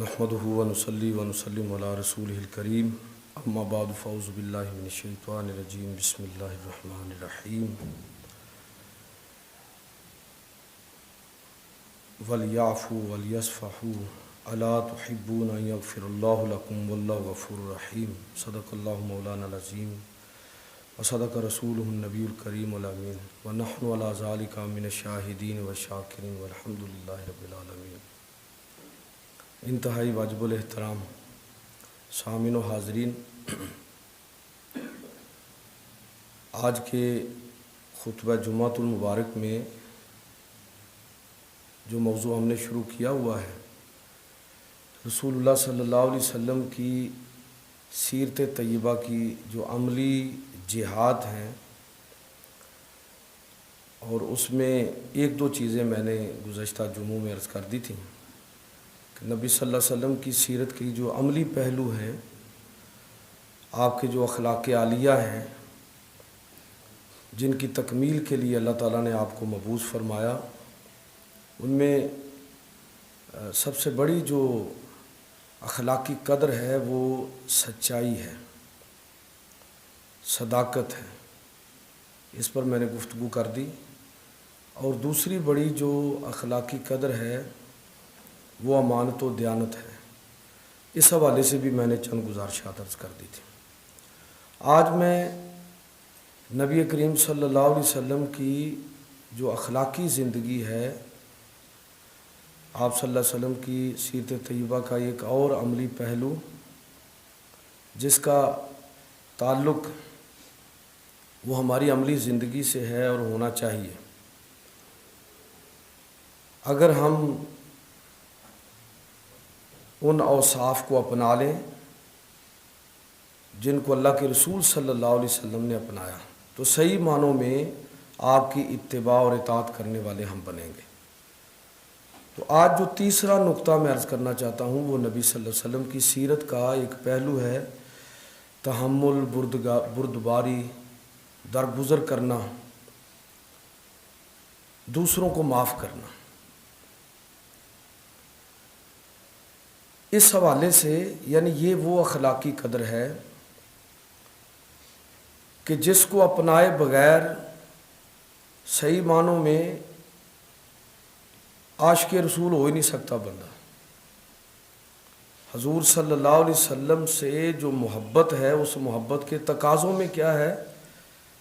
نحمدہ ونصلی ونسلم علی رسولہ الکریم اما بعد فاعوذ باللہ من الشیطان الرجیم بسم اللہ الرحمن الرحیم ولیعفوا ولیصفحوا الا تحبون ان یغفر اللہ لکم واللہ غفور رحیم صدق اللہ مولانا العظیم وصدق رسولہ النبی الکریم الامین ونحن علی ذلک من الشاہدین والشاکرین والحمد للہ رب العالمین۔ انتہائی واجب الاحترام سامعین و حاضرین، آج کے خطبہ جمعۃ المبارک میں جو موضوع ہم نے شروع کیا ہوا ہے، رسول اللہ صلی اللہ علیہ وسلم کی سیرت طیبہ کی جو عملی جہاد ہیں، اور اس میں ایک دو چیزیں میں نے گزشتہ جمعوں میں عرض کر دی تھیں کہ نبی صلی اللہ علیہ وسلم کی سیرت کی جو عملی پہلو ہیں، آپ کے جو اخلاق عالیہ ہیں، جن کی تکمیل کے لیے اللہ تعالیٰ نے آپ کو مبعوث فرمایا، ان میں سب سے بڑی جو اخلاقی قدر ہے وہ سچائی ہے، صداقت ہے۔ اس پر میں نے گفتگو کر دی۔ اور دوسری بڑی جو اخلاقی قدر ہے وہ امانت و دیانت ہے۔ اس حوالے سے بھی میں نے چند گزارشات عرض کر دی تھی۔ آج میں نبی کریم صلی اللہ علیہ وسلم کی جو اخلاقی زندگی ہے، آپ صلی اللہ علیہ وسلم کی سیرت طیبہ کا ایک اور عملی پہلو جس کا تعلق وہ ہماری عملی زندگی سے ہے اور ہونا چاہیے۔ اگر ہم ان اوصاف کو اپنا لیں جن کو اللہ کے رسول صلی اللہ علیہ وسلم نے اپنایا، تو صحیح معنوں میں آپ کی اتباع اور اطاعت کرنے والے ہم بنیں گے۔ تو آج جو تیسرا نقطہ میں عرض کرنا چاہتا ہوں وہ نبی صلی اللہ علیہ وسلم کی سیرت کا ایک پہلو ہے، تحمل، بردباری، درگزر کرنا، دوسروں کو معاف کرنا۔ اس حوالے سے یعنی یہ وہ اخلاقی قدر ہے کہ جس کو اپنائے بغیر صحیح معنوں میں عاشق رسول ہو ہی نہیں سکتا بندہ۔ حضور صلی اللہ علیہ وسلم سے جو محبت ہے، اس محبت کے تقاضوں میں کیا ہے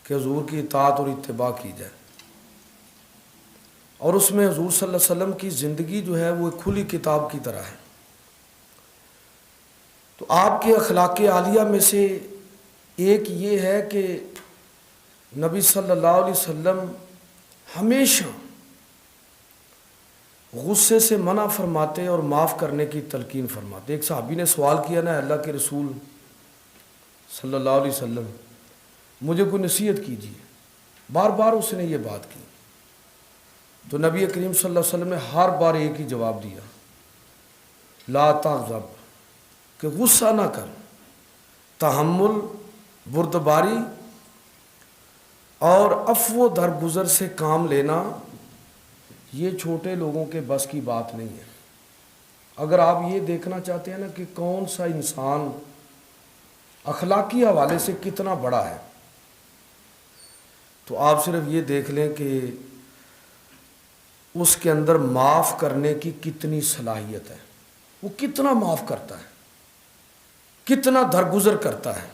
کہ حضور کی اطاعت اور اتباع کی جائے، اور اس میں حضور صلی اللہ علیہ وسلم کی زندگی جو ہے وہ ایک کھلی کتاب کی طرح ہے۔ تو آپ کے اخلاق عالیہ میں سے ایک یہ ہے کہ نبی صلی اللہ علیہ وسلم ہمیشہ غصے سے منع فرماتے اور معاف کرنے کی تلقین فرماتے۔ ایک صحابی نے سوال کیا نا، اللہ کے رسول صلی اللہ علیہ وسلم مجھے کوئی نصیحت کیجیے، بار بار اس نے یہ بات کی۔ تو نبی کریم صلی اللہ علیہ وسلم نے ہر بار ایک ہی جواب دیا، لا تغضب، کہ غصہ نہ کر، تحمل، بردباری اور عفو و درگزر سے کام لینا یہ چھوٹے لوگوں کے بس کی بات نہیں ہے۔ اگر آپ یہ دیکھنا چاہتے ہیں نا کہ کون سا انسان اخلاقی حوالے سے کتنا بڑا ہے، تو آپ صرف یہ دیکھ لیں کہ اس کے اندر معاف کرنے کی کتنی صلاحیت ہے، وہ کتنا معاف کرتا ہے، کتنا درگزر کرتا ہے۔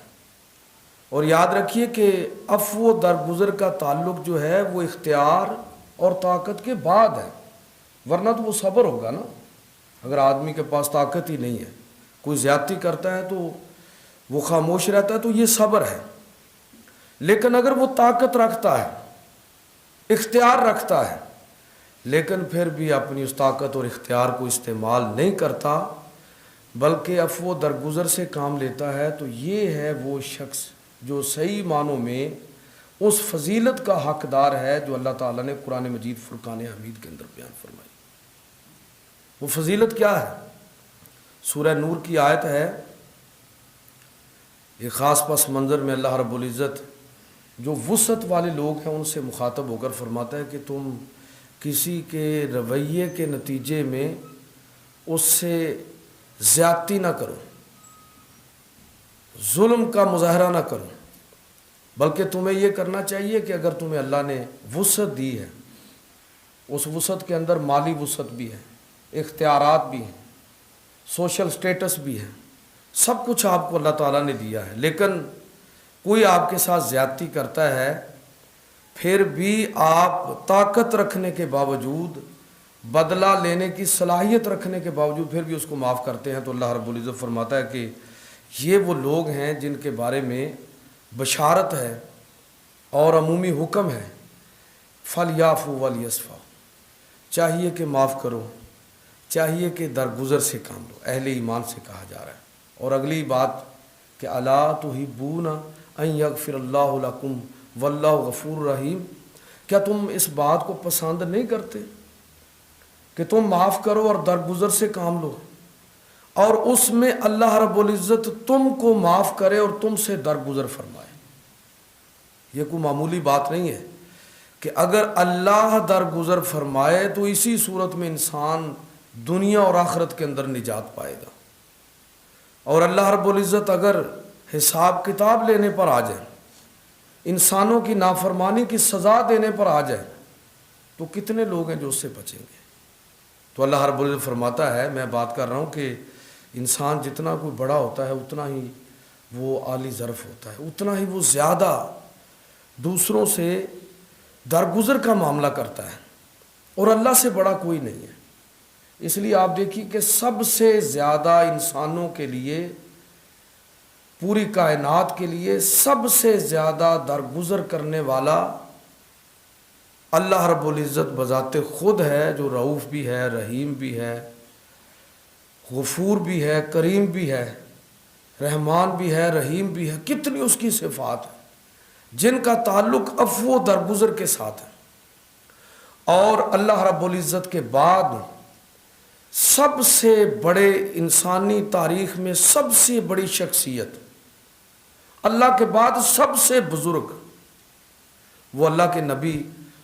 اور یاد رکھیے کہ عفو و درگزر کا تعلق جو ہے وہ اختیار اور طاقت کے بعد ہے، ورنہ تو وہ صبر ہوگا نا۔ اگر آدمی کے پاس طاقت ہی نہیں ہے، کوئی زیادتی کرتا ہے تو وہ خاموش رہتا ہے، تو یہ صبر ہے۔ لیکن اگر وہ طاقت رکھتا ہے، اختیار رکھتا ہے، لیکن پھر بھی اپنی اس طاقت اور اختیار کو استعمال نہیں کرتا بلکہ عفو و درگزر سے کام لیتا ہے، تو یہ ہے وہ شخص جو صحیح معنوں میں اس فضیلت کا حقدار ہے جو اللہ تعالیٰ نے قرآن مجید فرقان حمید کے اندر بیان فرمائی۔ وہ فضیلت کیا ہے؟ سورہ نور کی آیت ہے، ایک خاص پس منظر میں اللہ رب العزت جو وسعت والے لوگ ہیں ان سے مخاطب ہو کر فرماتا ہے کہ تم کسی کے رویے کے نتیجے میں اس سے زیادتی نہ کرو، ظلم کا مظاہرہ نہ کرو، بلکہ تمہیں یہ کرنا چاہیے کہ اگر تمہیں اللہ نے وسعت دی ہے، اس وسعت کے اندر مالی وسعت بھی ہے، اختیارات بھی ہیں، سوشل سٹیٹس بھی ہے، سب کچھ آپ کو اللہ تعالیٰ نے دیا ہے، لیکن کوئی آپ کے ساتھ زیادتی کرتا ہے، پھر بھی آپ طاقت رکھنے کے باوجود، بدلہ لینے کی صلاحیت رکھنے کے باوجود پھر بھی اس کو معاف کرتے ہیں، تو اللہ رب العزت فرماتا ہے کہ یہ وہ لوگ ہیں جن کے بارے میں بشارت ہے اور عمومی حکم ہے، فَلْيَعْفُوا وَلْيَصْفَحُوا، چاہیے کہ معاف کرو، چاہیے کہ درگزر سے کام لو، اہل ایمان سے کہا جا رہا ہے۔ اور اگلی بات کہ اَلَا تُحِبُّونَ أَن يَغْفِرَ اللَّهُ لَكُمْ وَاللَّهُ غَفُورٌ رَحِيمٌ، کیا تم اس بات کو پسند نہیں کرتے کہ تم معاف کرو اور درگزر سے کام لو، اور اس میں اللہ رب العزت تم کو معاف کرے اور تم سے درگزر فرمائے؟ یہ کوئی معمولی بات نہیں ہے کہ اگر اللہ درگزر فرمائے تو اسی صورت میں انسان دنیا اور آخرت کے اندر نجات پائے گا، اور اللہ رب العزت اگر حساب کتاب لینے پر آ جائے، انسانوں کی نافرمانی کی سزا دینے پر آ جائے، تو کتنے لوگ ہیں جو اس سے بچیں گے؟ تو اللہ رب العزت فرماتا ہے، میں بات کر رہا ہوں کہ انسان جتنا کوئی بڑا ہوتا ہے اتنا ہی وہ عالی ظرف ہوتا ہے، اتنا ہی وہ زیادہ دوسروں سے درگزر کا معاملہ کرتا ہے، اور اللہ سے بڑا کوئی نہیں ہے۔ اس لیے آپ دیکھیے کہ سب سے زیادہ انسانوں کے لیے، پوری کائنات کے لیے سب سے زیادہ درگزر کرنے والا اللہ رب العزت بذات خود ہے، جو رؤوف بھی ہے، رحیم بھی ہے، غفور بھی ہے، کریم بھی ہے، رحمان بھی ہے، رحیم بھی ہے، کتنی اس کی صفات ہیں جن کا تعلق عفو و درگزر کے ساتھ ہے۔ اور اللہ رب العزت کے بعد سب سے بڑے، انسانی تاریخ میں سب سے بڑی شخصیت، اللہ کے بعد سب سے بزرگ، وہ اللہ کے نبی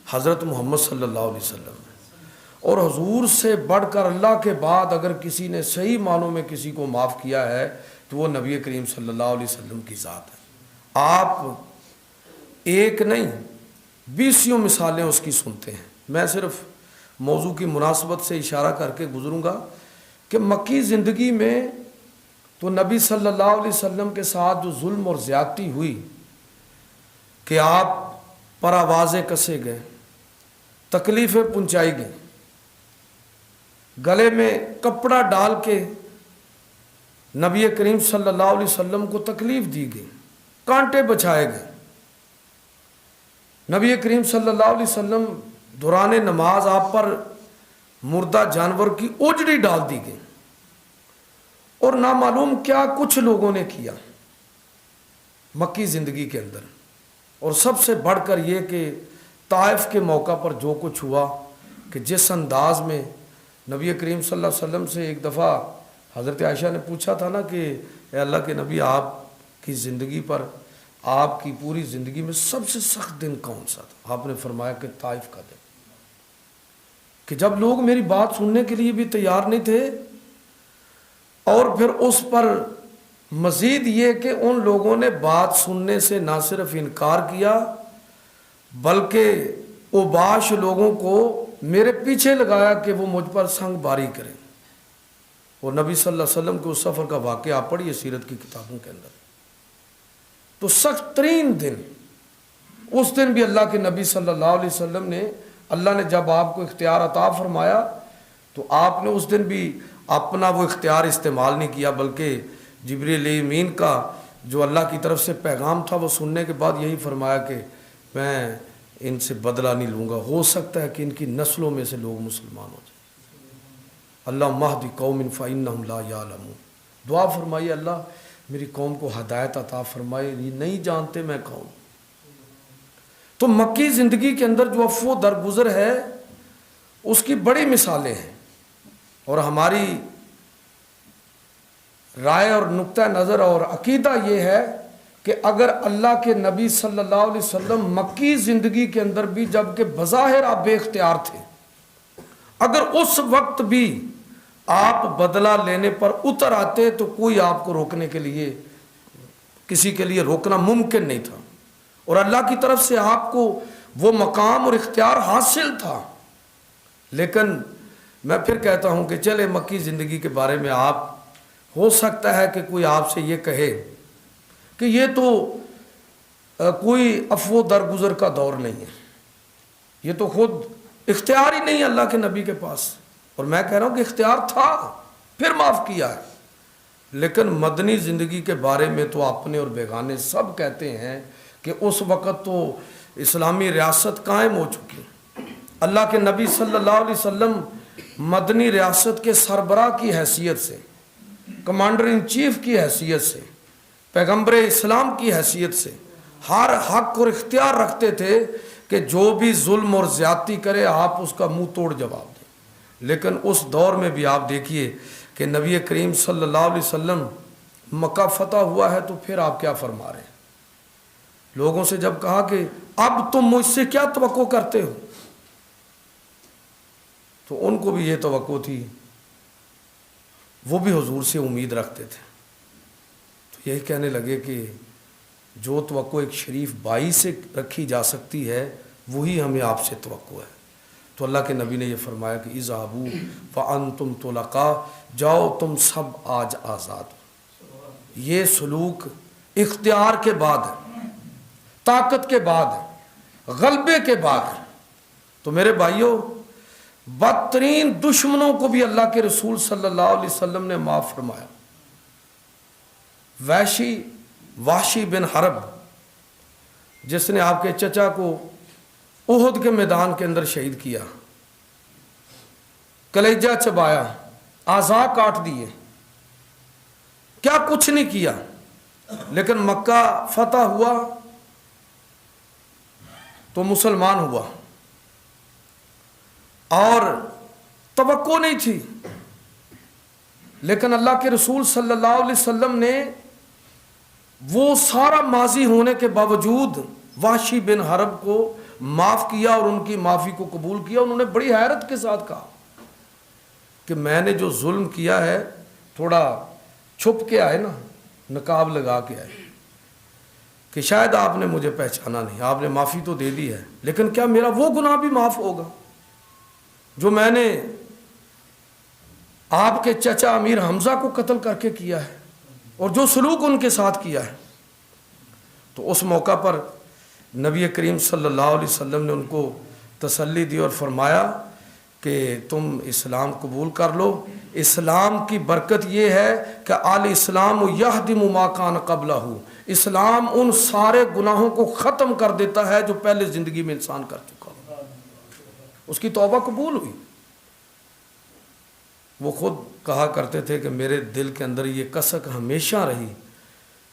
حضرت محمد صلی اللہ علیہ وسلم ہے۔ اور حضور سے بڑھ کر اللہ کے بعد اگر کسی نے صحیح معنوں میں کسی کو معاف کیا ہے تو وہ نبی کریم صلی اللہ علیہ وسلم کی ذات ہے۔ آپ ایک نہیں 20 مثالیں اس کی سنتے ہیں۔ میں صرف موضوع کی مناسبت سے اشارہ کر کے گزروں گا کہ مکی زندگی میں تو نبی صلی اللہ علیہ وسلم کے ساتھ جو ظلم اور زیادتی ہوئی کہ آپ پر آوازیں کسے گئے، تکلیفیں پہنچائی گئیں، گلے میں کپڑا ڈال کے نبی کریم صلی اللہ علیہ وسلم کو تکلیف دی گئی، کانٹے بچھائے گئے، نبی کریم صلی اللہ علیہ وسلم دوران نماز آپ پر مردہ جانور کی اوجڑی ڈال دی گئی، اور نامعلوم کیا کچھ لوگوں نے کیا مکی زندگی کے اندر۔ اور سب سے بڑھ کر یہ کہ طائف کے موقع پر جو کچھ ہوا کہ جس انداز میں نبی کریم صلی اللہ علیہ وسلم سے ایک دفعہ حضرت عائشہ نے پوچھا تھا نا کہ اے اللہ کے نبی، آپ کی زندگی پر، آپ کی پوری زندگی میں سب سے سخت دن کون سا تھا؟ آپ نے فرمایا کہ طائف کا دن، کہ جب لوگ میری بات سننے کے لیے بھی تیار نہیں تھے، اور پھر اس پر مزید یہ کہ ان لوگوں نے بات سننے سے نہ صرف انکار کیا بلکہ اوباش لوگوں کو میرے پیچھے لگایا کہ وہ مجھ پر سنگ باری کریں۔ اور نبی صلی اللہ علیہ وسلم کے اس سفر کا واقعہ آپ پڑھیے سیرت کی کتابوں کے اندر۔ تو سخت ترین دن، اس دن بھی اللہ کے نبی صلی اللہ علیہ وسلم نے، اللہ نے جب آپ کو اختیار عطا فرمایا تو آپ نے اس دن بھی اپنا وہ اختیار استعمال نہیں کیا، بلکہ جبریل امین کا جو اللہ کی طرف سے پیغام تھا وہ سننے کے بعد یہی فرمایا کہ میں ان سے بدلہ نہیں لوں گا، ہو سکتا ہے کہ ان کی نسلوں میں سے لوگ مسلمان ہو جائیں۔ اللہ مہدی قوم فإنہم لا یعلمون، دعا فرمائیے اللہ میری قوم کو ہدایت عطا فرمائے، یہ نہیں جانتے میں کون۔ تو مکی زندگی کے اندر جو عفو درگزر ہے اس کی بڑی مثالیں ہیں، اور ہماری رائے اور نقطہ نظر اور عقیدہ یہ ہے کہ اگر اللہ کے نبی صلی اللہ علیہ وسلم مکی زندگی کے اندر بھی، جب کہ بظاہر آپ بے اختیار تھے، اگر اس وقت بھی آپ بدلہ لینے پر اتر آتے تو کوئی آپ کو روکنے کے لیے، کسی کے لیے روکنا ممکن نہیں تھا، اور اللہ کی طرف سے آپ کو وہ مقام اور اختیار حاصل تھا۔ لیکن میں پھر کہتا ہوں کہ چلے مکی زندگی کے بارے میں آپ، ہو سکتا ہے کہ کوئی آپ سے یہ کہے کہ یہ تو کوئی افو درگزر کا دور نہیں ہے، یہ تو خود اختیار ہی نہیں ہے اللہ کے نبی کے پاس۔ اور میں کہہ رہا ہوں کہ اختیار تھا، پھر معاف کیا ہے۔ لیکن مدنی زندگی کے بارے میں تو اپنے اور بیگانے سب کہتے ہیں کہ اس وقت تو اسلامی ریاست قائم ہو چکی، اللہ کے نبی صلی اللہ علیہ وسلم مدنی ریاست کے سربراہ کی حیثیت سے، کمانڈر ان چیف کی حیثیت سے، پیغمبر اسلام کی حیثیت سے ہر حق اور اختیار رکھتے تھے کہ جو بھی ظلم اور زیادتی کرے آپ اس کا منہ توڑ جواب دیں۔ لیکن اس دور میں بھی آپ دیکھیے کہ نبی کریم صلی اللہ علیہ وسلم مکہ فتح ہوا ہے تو پھر آپ کیا فرما رہے ہیں؟ لوگوں سے جب کہا کہ اب تم مجھ سے کیا توقع کرتے ہو، تو ان کو بھی یہ توقع تھی، وہ بھی حضور سے امید رکھتے تھے، تو یہی کہنے لگے کہ جو توقع ایک شریف بائی سے رکھی جا سکتی ہے وہی ہمیں آپ سے توقع ہے۔ تو اللہ کے نبی نے یہ فرمایا کہ اذهبوا فانتم طلقاء، جاؤ تم سب آج آزاد ہو۔ یہ سلوک اختیار کے بعد ہے، طاقت کے بعد ہے، غلبے کے بعد ہے۔ تو میرے بھائیوں، بدترین دشمنوں کو بھی اللہ کے رسول صلی اللہ علیہ وسلم نے معاف فرمایا۔ وحشی بن حرب، جس نے آپ کے چچا کو احد کے میدان کے اندر شہید کیا، کلیجہ چبایا، اعضاء کاٹ دیے، کیا کچھ نہیں کیا، لیکن مکہ فتح ہوا تو مسلمان ہوا، اور توقع نہیں تھی، لیکن اللہ کے رسول صلی اللہ علیہ وسلم نے وہ سارا ماضی ہونے کے باوجود وحشی بن حرب کو معاف کیا اور ان کی معافی کو قبول کیا۔ انہوں نے بڑی حیرت کے ساتھ کہا کہ میں نے جو ظلم کیا ہے تھوڑا چھپ کے آئے نا، نقاب لگا کے آئے، کہ شاید آپ نے مجھے پہچانا نہیں، آپ نے معافی تو دے دی ہے، لیکن کیا میرا وہ گناہ بھی معاف ہوگا جو میں نے آپ کے چچا امیر حمزہ کو قتل کر کے کیا ہے، اور جو سلوک ان کے ساتھ کیا ہے؟ تو اس موقع پر نبی کریم صلی اللہ علیہ وسلم نے ان کو تسلی دی اور فرمایا کہ تم اسلام قبول کر لو۔ اسلام کی برکت یہ ہے کہ الاسلام یہدم ما کان قبلہ، اسلام ان سارے گناہوں کو ختم کر دیتا ہے جو پہلے زندگی میں انسان کر چکا ہو۔ اس کی توبہ قبول ہوئی۔ وہ خود کہا کرتے تھے کہ میرے دل کے اندر یہ کسک ہمیشہ رہی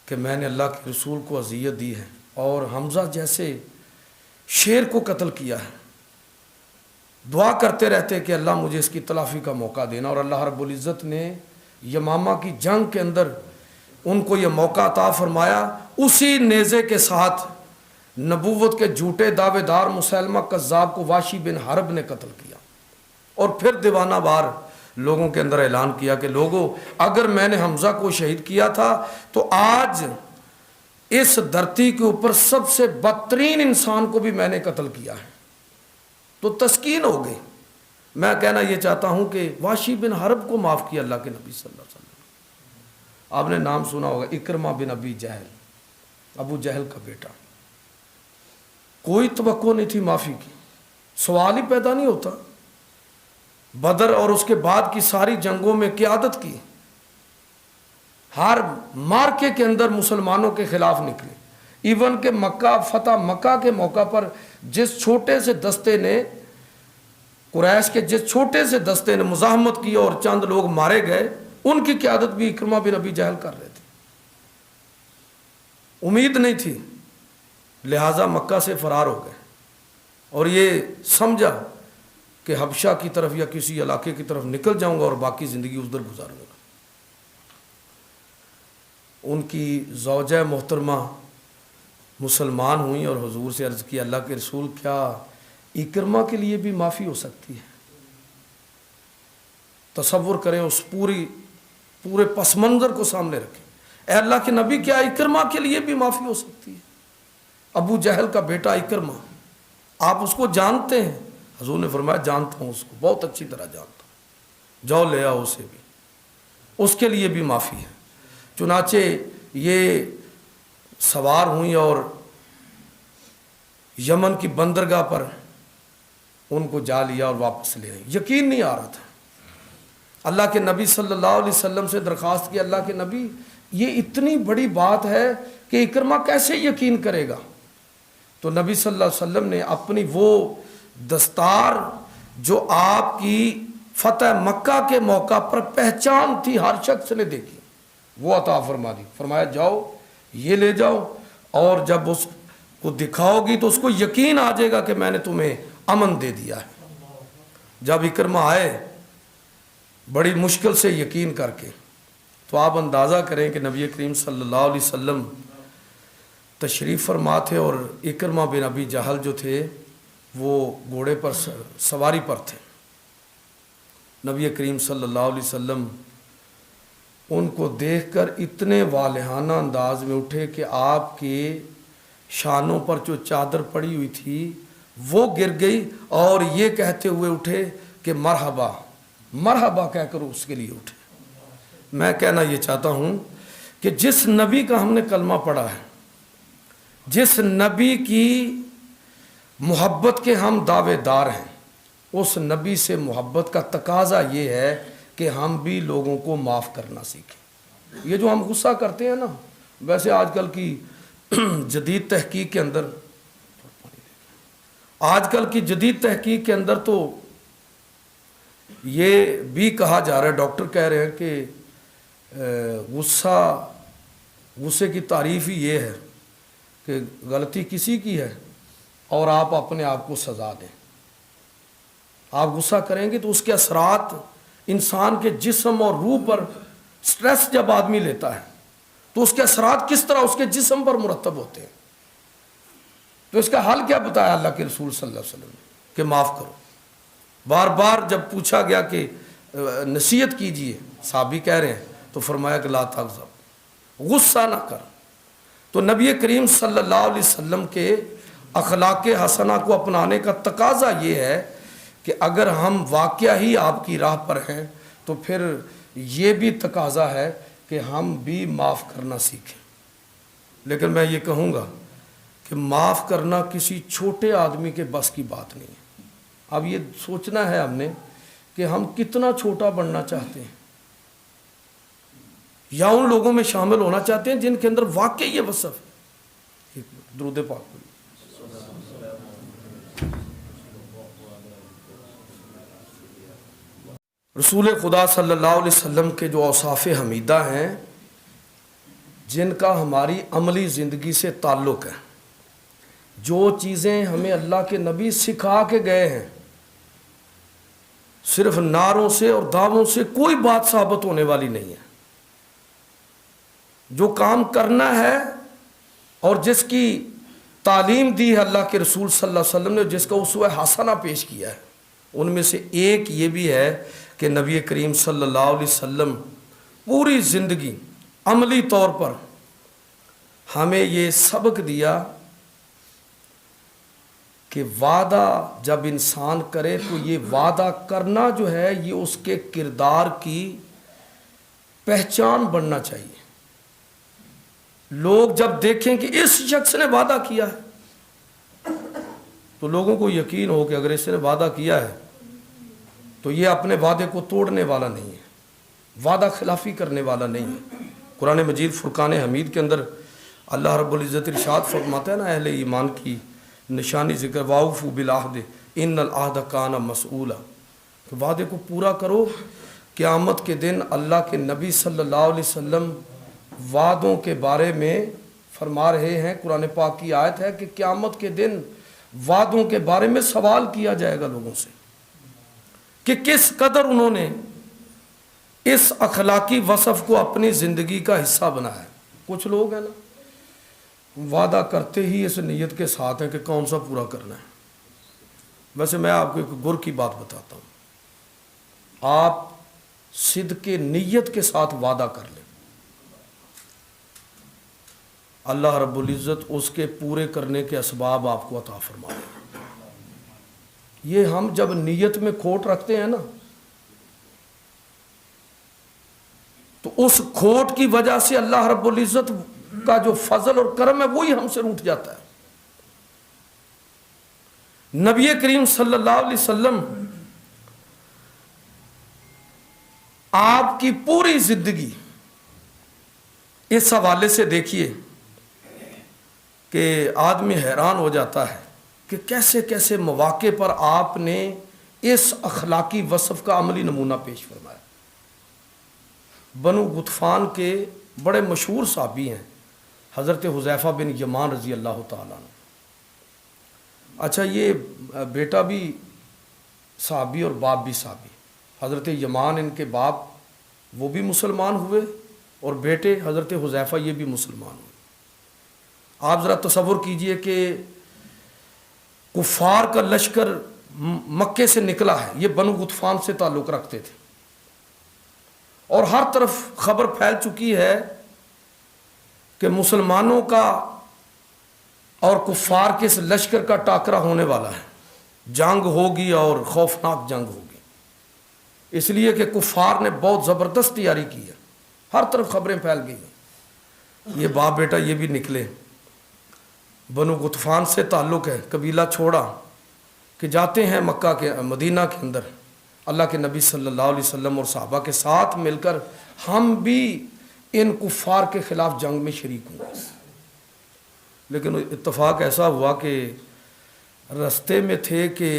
کہ میں نے اللہ کے رسول کو اذیت دی ہے اور حمزہ جیسے شیر کو قتل کیا ہے۔ دعا کرتے رہتے کہ اللہ مجھے اس کی تلافی کا موقع دینا، اور اللہ رب العزت نے یمامہ کی جنگ کے اندر ان کو یہ موقع عطا فرمایا۔ اسی نیزے کے ساتھ نبوت کے جھوٹے دعوے دار مسیلمہ کذاب کو وحشی بن حرب نے قتل کیا، اور پھر دیوانہ وار لوگوں کے اندر اعلان کیا کہ لوگوں، اگر میں نے حمزہ کو شہید کیا تھا تو آج اس دھرتی کے اوپر سب سے بدترین انسان کو بھی میں نے قتل کیا ہے۔ تو تسکین ہو گئی۔ میں کہنا یہ چاہتا ہوں کہ وحشی بن حرب کو معاف کیا اللہ کے نبی صلی اللہ علیہ وسلم۔ آپ نے نام سنا ہوگا اکرمہ بن ابی جہل، ابو جہل کا بیٹا۔ کوئی توقع نہیں تھی معافی کی، سوال ہی پیدا نہیں ہوتا۔ بدر اور اس کے بعد کی ساری جنگوں میں قیادت کی، ہر مارکے کے اندر مسلمانوں کے خلاف نکلے۔ ایون کہ مکہ فتح مکہ کے موقع پر جس چھوٹے سے دستے نے، قریش کے جس چھوٹے سے دستے نے مزاحمت کی اور چند لوگ مارے گئے، ان کی قیادت بھی اکرمہ بن ابی جہل کر رہے تھے۔ امید نہیں تھی، لہٰذا مکہ سے فرار ہو گئے، اور یہ سمجھا کہ حبشہ کی طرف یا کسی علاقے کی طرف نکل جاؤں گا اور باقی زندگی ادھر گزاروں گا۔ ان کی زوجہ محترمہ مسلمان ہوئیں اور حضور سے عرض کی، اللہ کے رسول کیا اکرمہ کے لیے بھی معافی ہو سکتی ہے؟ تصور کریں اس پورے پس منظر کو سامنے رکھیں. اے اللہ کے نبی کیا اکرمہ کے لیے بھی معافی ہو سکتی ہے؟ ابو جہل کا بیٹا اکرمہ، آپ اس کو جانتے ہیں؟ حضور نے فرمایا جانتا ہوں اس کو، بہت اچھی طرح جانتا ہوں، جاؤ لے آؤ اسے بھی، اس کے لیے بھی معافی ہے. چنانچہ یہ سوار ہوئیں اور یمن کی بندرگاہ پر ان کو جا لیا اور واپس لے آئیں. یقین نہیں آ رہا تھا. اللہ کے نبی صلی اللہ علیہ وسلم سے درخواست کی، اللہ کے نبی یہ اتنی بڑی بات ہے کہ اکرمہ کیسے یقین کرے گا؟ تو نبی صلی اللہ علیہ وسلم نے اپنی وہ دستار جو آپ کی فتح مکہ کے موقع پر پہچان تھی، ہر شخص نے دیکھی، وہ عطا فرما دی. فرمایا جاؤ یہ لے جاؤ، اور جب اس کو دکھاؤ گی تو اس کو یقین آ جائے گا کہ میں نے تمہیں امن دے دیا ہے. جب اکرمہ آئے بڑی مشکل سے یقین کر کے، تو آپ اندازہ کریں کہ نبی کریم صلی اللہ علیہ وسلم تشریف فرما تھے اور اکرمہ بن ابی جہل جو تھے وہ گھوڑے پر سواری پر تھے. نبی کریم صلی اللہ علیہ وسلم ان کو دیکھ کر اتنے والہانہ انداز میں اٹھے کہ آپ کے شانوں پر جو چادر پڑی ہوئی تھی وہ گر گئی، اور یہ کہتے ہوئے اٹھے کہ مرحبا مرحبا کہہ کر اس کے لیے اٹھے. میں کہنا یہ چاہتا ہوں کہ جس نبی کا ہم نے کلمہ پڑھا ہے، جس نبی کی محبت کے ہم دعوے دار ہیں، اس نبی سے محبت کا تقاضا یہ ہے کہ ہم بھی لوگوں کو معاف کرنا سیکھیں. یہ جو ہم غصہ کرتے ہیں نا، ویسے آج کل کی جدید تحقیق کے اندر تو یہ بھی کہا جا رہا ہے، ڈاکٹر کہہ رہے ہیں کہ غصے کی تعریف ہی یہ ہے کہ غلطی کسی کی ہے اور آپ اپنے آپ کو سزا دیں. آپ غصہ کریں گے تو اس کے اثرات انسان کے جسم اور روح پر، سٹریس جب آدمی لیتا ہے تو اس کے اثرات کس طرح اس کے جسم پر مرتب ہوتے ہیں. تو اس کا حل کیا بتایا اللہ کے رسول صلی اللہ علیہ وسلم نے کہ معاف کرو. بار بار جب پوچھا گیا کہ نصیحت کیجئے، صحابی کہہ رہے ہیں، تو فرمایا کہ لا تغضب، غصہ نہ کر. تو نبی کریم صلی اللہ علیہ وسلم کے اخلاق حسنہ کو اپنانے کا تقاضا یہ ہے کہ اگر ہم واقعہ ہی آپ کی راہ پر ہیں تو پھر یہ بھی تقاضا ہے کہ ہم بھی معاف کرنا سیکھیں. لیکن میں یہ کہوں گا کہ معاف کرنا کسی چھوٹے آدمی کے بس کی بات نہیں ہے. اب یہ سوچنا ہے ہم نے کہ ہم کتنا چھوٹا بننا چاہتے ہیں، یا ان لوگوں میں شامل ہونا چاہتے ہیں جن کے اندر واقعی یہ وصف ہے. درود پاک پڑھیں. رسول خدا صلی اللہ علیہ وسلم کے جو اوصاف حمیدہ ہیں، جن کا ہماری عملی زندگی سے تعلق ہے، جو چیزیں ہمیں اللہ کے نبی سکھا کے گئے ہیں، صرف نعروں سے اور دعووں سے کوئی بات ثابت ہونے والی نہیں ہے. جو کام کرنا ہے اور جس کی تعلیم دی ہے اللہ کے رسول صلی اللہ علیہ وسلم نے، جس کا اسوہ حسنہ پیش کیا ہے، ان میں سے ایک یہ بھی ہے کہ نبی کریم صلی اللہ علیہ وسلم پوری زندگی عملی طور پر ہمیں یہ سبق دیا کہ وعدہ جب انسان کرے تو یہ وعدہ کرنا جو ہے یہ اس کے کردار کی پہچان بننا چاہیے. لوگ جب دیکھیں کہ اس شخص نے وعدہ کیا ہے تو لوگوں کو یقین ہو کہ اگر اس نے وعدہ کیا ہے تو یہ اپنے وعدے کو توڑنے والا نہیں ہے، وعدہ خلافی کرنے والا نہیں ہے. قرآن مجید فرقان حمید کے اندر اللہ رب العزت ارشاد فرماتا ہے نا، اہل ایمان کی نشانی ذکر، واوفوا بالعہد ان العہد کان مسئولا، کہ وعدے کو پورا کرو. قیامت کے دن اللہ کے نبی صلی اللہ علیہ وسلم وعدوں کے بارے میں فرما رہے ہیں. قرآن پاک کی آیت ہے کہ قیامت کے دن وعدوں کے بارے میں سوال کیا جائے گا لوگوں سے کہ کس قدر انہوں نے اس اخلاقی وصف کو اپنی زندگی کا حصہ بنایا ہے. کچھ لوگ ہیں نا وعدہ کرتے ہی اس نیت کے ساتھ ہیں کہ کون سا پورا کرنا ہے. ویسے میں آپ کو ایک گر کی بات بتاتا ہوں. آپ صدق نیت کے ساتھ وعدہ کر لے، اللہ رب العزت اس کے پورے کرنے کے اسباب آپ کو عطا فرمائے۔ یہ ہم جب نیت میں کھوٹ رکھتے ہیں نا تو اس کھوٹ کی وجہ سے اللہ رب العزت کا جو فضل اور کرم ہے وہی ہم سے روٹ جاتا ہے۔ نبی کریم صلی اللہ علیہ وسلم آپ کی پوری زندگی اس حوالے سے دیکھیے کہ آدمی حیران ہو جاتا ہے کہ کیسے کیسے مواقع پر آپ نے اس اخلاقی وصف کا عملی نمونہ پیش فرمایا۔ بنو غطفان کے بڑے مشہور صحابی ہیں حضرت حذیفہ بن یمان رضی اللہ تعالیٰ عنہ۔ اچھا، یہ بیٹا بھی صحابی اور باپ بھی صحابی۔ حضرت یمان ان کے باپ وہ بھی مسلمان ہوئے اور بیٹے حضرت حذیفہ یہ بھی مسلمان ہوئے۔ آپ ذرا تصور کیجئے کہ کفار کا لشکر مکے سے نکلا ہے، یہ بنو غطفان سے تعلق رکھتے تھے، اور ہر طرف خبر پھیل چکی ہے کہ مسلمانوں کا اور کفار کے اس لشکر کا ٹاکرا ہونے والا ہے، جنگ ہوگی اور خوفناک جنگ ہوگی، اس لیے کہ کفار نے بہت زبردست تیاری کی ہے، ہر طرف خبریں پھیل گئی ہیں۔ یہ باپ بیٹا یہ بھی نکلے، بنو غطفان سے تعلق ہے، قبیلہ چھوڑا کہ جاتے ہیں مکہ کے مدینہ کے اندر، اللہ کے نبی صلی اللہ علیہ وسلم اور صحابہ کے ساتھ مل کر ہم بھی ان کفار کے خلاف جنگ میں شریک ہوں گے۔ لیکن اتفاق ایسا ہوا کہ رستے میں تھے کہ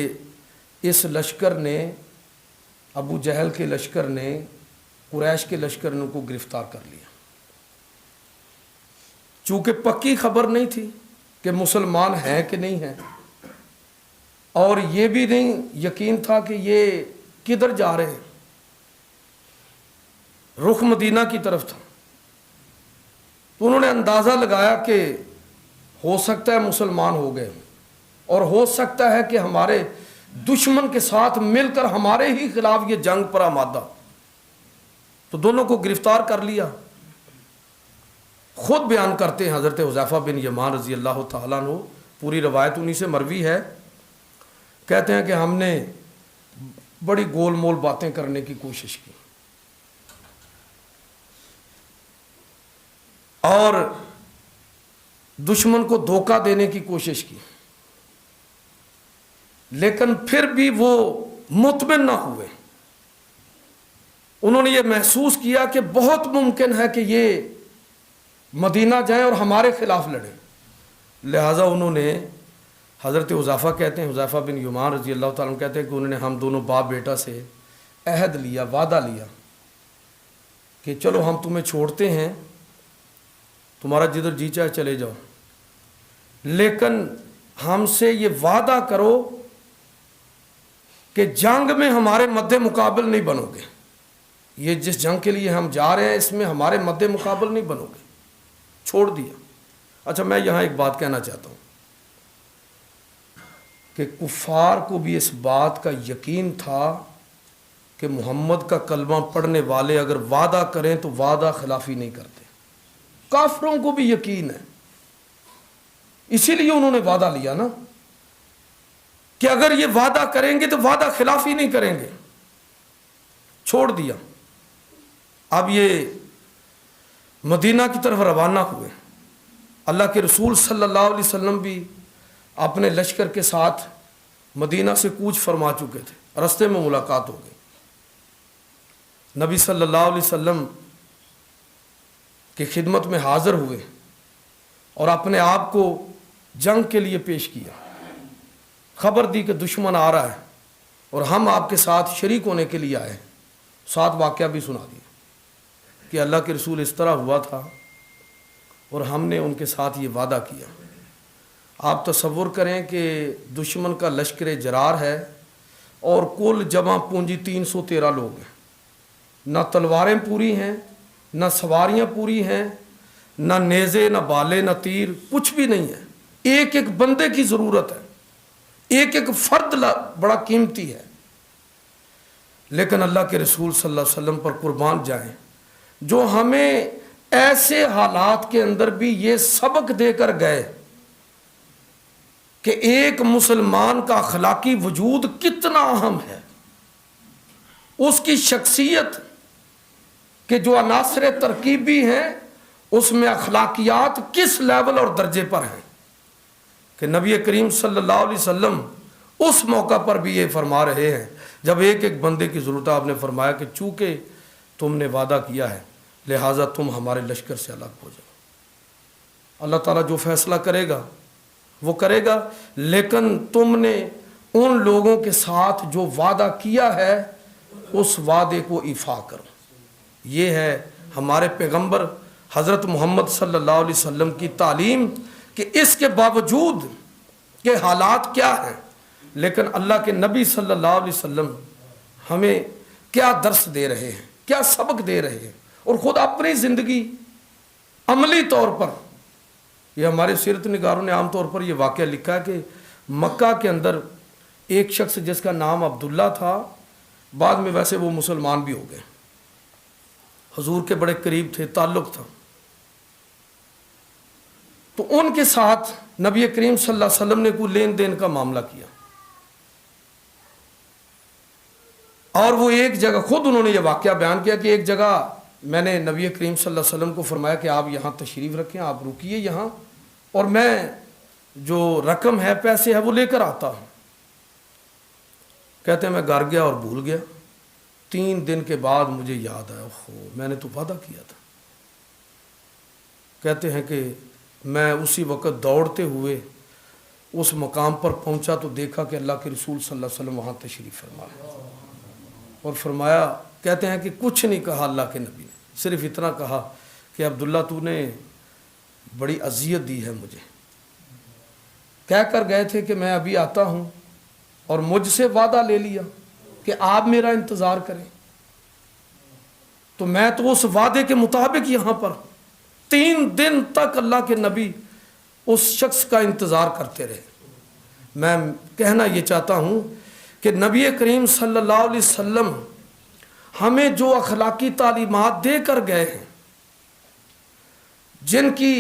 اس لشکر نے، ابو جہل کے لشکر نے، قریش کے لشکر نے ان کو گرفتار کر لیا۔ چونکہ پکی خبر نہیں تھی کہ مسلمان ہیں کہ نہیں ہیں، اور یہ بھی نہیں یقین تھا کہ یہ کدھر جا رہے ہیں، رخ مدینہ کی طرف تھا، تو انہوں نے اندازہ لگایا کہ ہو سکتا ہے مسلمان ہو گئے، اور ہو سکتا ہے کہ ہمارے دشمن کے ساتھ مل کر ہمارے ہی خلاف یہ جنگ پر آمادہ، تو دونوں کو گرفتار کر لیا۔ خود بیان کرتے ہیں حضرت حذیفہ بن یمان رضی اللہ تعالیٰ عنہ، پوری روایت انہی سے مروی ہے، کہتے ہیں کہ ہم نے بڑی گول مول باتیں کرنے کی کوشش کی اور دشمن کو دھوکہ دینے کی کوشش کی، لیکن پھر بھی وہ مطمئن نہ ہوئے۔ انہوں نے یہ محسوس کیا کہ بہت ممکن ہے کہ یہ مدینہ جائیں اور ہمارے خلاف لڑیں، لہٰذا انہوں نے، حضرت حذیفہ کہتے ہیں، حذیفہ بن یمان رضی اللہ تعالیٰ عنہ کہتے ہیں کہ انہوں نے ہم دونوں باپ بیٹا سے عہد لیا، وعدہ لیا کہ چلو ہم تمہیں چھوڑتے ہیں، تمہارا جدھر جی چاہے چلے جاؤ، لیکن ہم سے یہ وعدہ کرو کہ جنگ میں ہمارے مد مقابل نہیں بنو گے، یہ جس جنگ کے لیے ہم جا رہے ہیں اس میں ہمارے مد مقابل نہیں بنو گے۔ چھوڑ دیا۔ اچھا، میں یہاں ایک بات کہنا چاہتا ہوں کہ کفار کو بھی اس بات کا یقین تھا کہ محمد کا کلمہ پڑھنے والے اگر وعدہ کریں تو وعدہ خلافی نہیں کرتے، کافروں کو بھی یقین ہے، اسی لیے انہوں نے وعدہ لیا نا کہ اگر یہ وعدہ کریں گے تو وعدہ خلافی نہیں کریں گے، چھوڑ دیا۔ اب یہ مدینہ کی طرف روانہ ہوئے، اللہ کے رسول صلی اللہ علیہ وسلم بھی اپنے لشکر کے ساتھ مدینہ سے کوچ فرما چکے تھے، رستے میں ملاقات ہو گئی، نبی صلی اللہ علیہ وسلم کی خدمت میں حاضر ہوئے اور اپنے آپ کو جنگ کے لیے پیش کیا، خبر دی کہ دشمن آ رہا ہے اور ہم آپ کے ساتھ شریک ہونے کے لیے آئے، ساتھ واقعہ بھی سنا دیا کہ اللہ کے رسول اس طرح ہوا تھا اور ہم نے ان کے ساتھ یہ وعدہ کیا۔ آپ تصور کریں کہ دشمن کا لشکر جرار ہے اور کل جمع پونجی 313 لوگ ہیں، نہ تلواریں پوری ہیں، نہ سواریاں پوری ہیں، نہ نیزے، نہ بالے، نہ تیر، کچھ بھی نہیں ہے، ایک ایک بندے کی ضرورت ہے، ایک ایک فرد بڑا قیمتی ہے، لیکن اللہ کے رسول صلی اللہ علیہ وسلم پر قربان جائیں جو ہمیں ایسے حالات کے اندر بھی یہ سبق دے کر گئے کہ ایک مسلمان کا اخلاقی وجود کتنا اہم ہے، اس کی شخصیت کے جو عناصر ترکیبی ہیں اس میں اخلاقیات کس لیول اور درجے پر ہیں، کہ نبی کریم صلی اللہ علیہ وسلم اس موقع پر بھی یہ فرما رہے ہیں جب ایک ایک بندے کی ضرورت، آپ نے فرمایا کہ چونکہ تم نے وعدہ کیا ہے لہٰذا تم ہمارے لشکر سے الگ ہو جاؤ۔ اللہ تعالیٰ جو فیصلہ کرے گا وہ کرے گا، لیکن تم نے ان لوگوں کے ساتھ جو وعدہ کیا ہے اس وعدے کو ایفا کرو۔ یہ ہے ہمارے پیغمبر حضرت محمد صلی اللہ علیہ وسلم کی تعلیم، کہ اس کے باوجود کہ حالات کیا ہیں لیکن اللہ کے نبی صلی اللہ علیہ وسلم ہمیں کیا درس دے رہے ہیں، کیا سبق دے رہے ہیں، اور خود اپنی زندگی عملی طور پر، یہ ہمارے سیرت نگاروں نے عام طور پر یہ واقعہ لکھا ہے کہ مکہ کے اندر ایک شخص جس کا نام عبداللہ تھا، بعد میں ویسے وہ مسلمان بھی ہو گئے، حضور کے بڑے قریب تھے، تعلق تھا، تو ان کے ساتھ نبی کریم صلی اللہ علیہ وسلم نے کوئی لین دین کا معاملہ کیا، اور وہ ایک جگہ، خود انہوں نے یہ واقعہ بیان کیا کہ ایک جگہ میں نے نبی کریم صلی اللہ علیہ وسلم کو فرمایا کہ آپ یہاں تشریف رکھیں، آپ رکیے یہاں، اور میں جو رقم ہے، پیسے ہے، وہ لے کر آتا ہوں۔ کہتے ہیں میں گھر گیا اور بھول گیا، 3 دن کے بعد مجھے یاد آیا، اوہ میں نے تو وعدہ کیا تھا۔ کہتے ہیں کہ میں اسی وقت دوڑتے ہوئے اس مقام پر پہنچا تو دیکھا کہ اللہ کے رسول صلی اللہ علیہ وسلم وہاں تشریف فرما رہے ہیں، اور فرمایا، کہتے ہیں کہ کچھ نہیں کہا اللہ کے نبی نے، صرف اتنا کہا کہ عبداللہ تو نے بڑی اذیت دی ہے مجھے، کہہ کر گئے تھے کہ میں ابھی آتا ہوں، اور مجھ سے وعدہ لے لیا کہ آپ میرا انتظار کریں، تو میں تو اس وعدے کے مطابق یہاں پر 3 دن تک اللہ کے نبی اس شخص کا انتظار کرتے رہے۔ میں کہنا یہ چاہتا ہوں کہ نبی کریم صلی اللہ علیہ وسلم ہمیں جو اخلاقی تعلیمات دے کر گئے ہیں، جن کی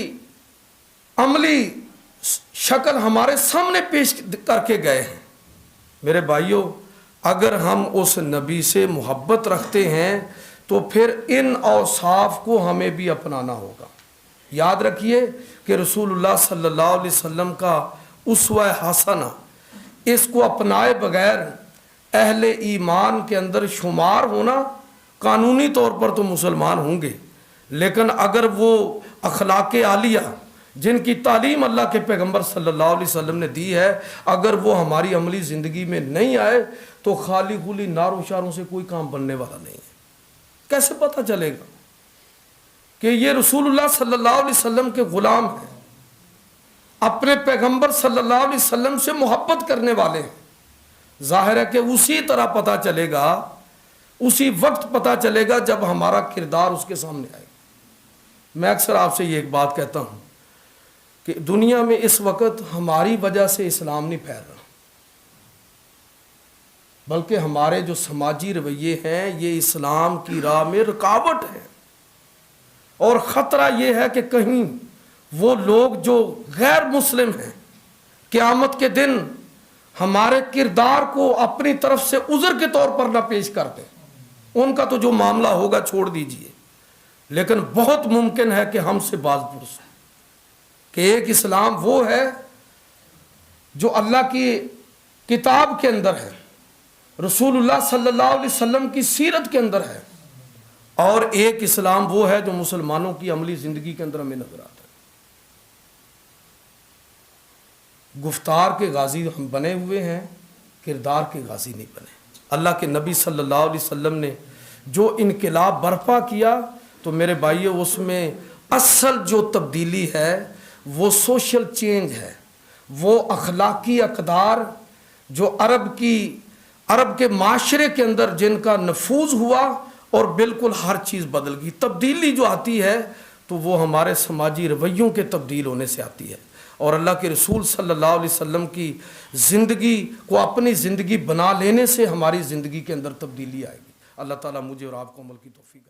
عملی شکل ہمارے سامنے پیش کر کے گئے ہیں، میرے بھائیوں، اگر ہم اس نبی سے محبت رکھتے ہیں تو پھر ان اوصاف کو ہمیں بھی اپنانا ہوگا۔ یاد رکھیے کہ رسول اللہ صلی اللہ علیہ وسلم کا اسوہ حسنہ، اس کو اپنائے بغیر اہل ایمان کے اندر شمار ہونا، قانونی طور پر تو مسلمان ہوں گے، لیکن اگر وہ اخلاق عالیہ جن کی تعلیم اللہ کے پیغمبر صلی اللہ علیہ وسلم نے دی ہے، اگر وہ ہماری عملی زندگی میں نہیں آئے تو خالی خلی نعروں اشاروں سے کوئی کام بننے والا نہیں ہے۔ کیسے پتہ چلے گا کہ یہ رسول اللہ صلی اللہ علیہ وسلم کے غلام ہیں، اپنے پیغمبر صلی اللہ علیہ وسلم سے محبت کرنے والے ہیں؟ ظاہر ہے کہ اسی طرح پتہ چلے گا، اسی وقت پتہ چلے گا جب ہمارا کردار اس کے سامنے آئے گا۔ میں اکثر آپ سے یہ ایک بات کہتا ہوں کہ دنیا میں اس وقت ہماری وجہ سے اسلام نہیں پھیل رہا، بلکہ ہمارے جو سماجی رویے ہیں یہ اسلام کی راہ میں رکاوٹ ہے، اور خطرہ یہ ہے کہ کہیں وہ لوگ جو غیر مسلم ہیں قیامت کے دن ہمارے کردار کو اپنی طرف سے عذر کے طور پر نہ پیش کر دیں۔ ان کا تو جو معاملہ ہوگا چھوڑ دیجئے، لیکن بہت ممکن ہے کہ ہم سے باز پرس ہے کہ ایک اسلام وہ ہے جو اللہ کی کتاب کے اندر ہے، رسول اللہ صلی اللہ علیہ وسلم کی سیرت کے اندر ہے، اور ایک اسلام وہ ہے جو مسلمانوں کی عملی زندگی کے اندر ہمیں نظر آتا ہے۔ گفتار کے غازی ہم بنے ہوئے ہیں، کردار کے غازی نہیں بنے۔ اللہ کے نبی صلی اللہ علیہ وسلم نے جو انقلاب برپا کیا تو میرے بھائیو اس میں اصل جو تبدیلی ہے وہ سوشل چینج ہے، وہ اخلاقی اقدار جو عرب کے معاشرے کے اندر جن کا نفوذ ہوا اور بالکل ہر چیز بدل گئی۔ تبدیلی جو آتی ہے تو وہ ہمارے سماجی رویوں کے تبدیل ہونے سے آتی ہے۔ اور اللہ کے رسول صلی اللہ علیہ وسلم کی زندگی کو اپنی زندگی بنا لینے سے ہماری زندگی کے اندر تبدیلی آئے گی۔ اللہ تعالیٰ مجھے اور آپ کو عمل کی توفیق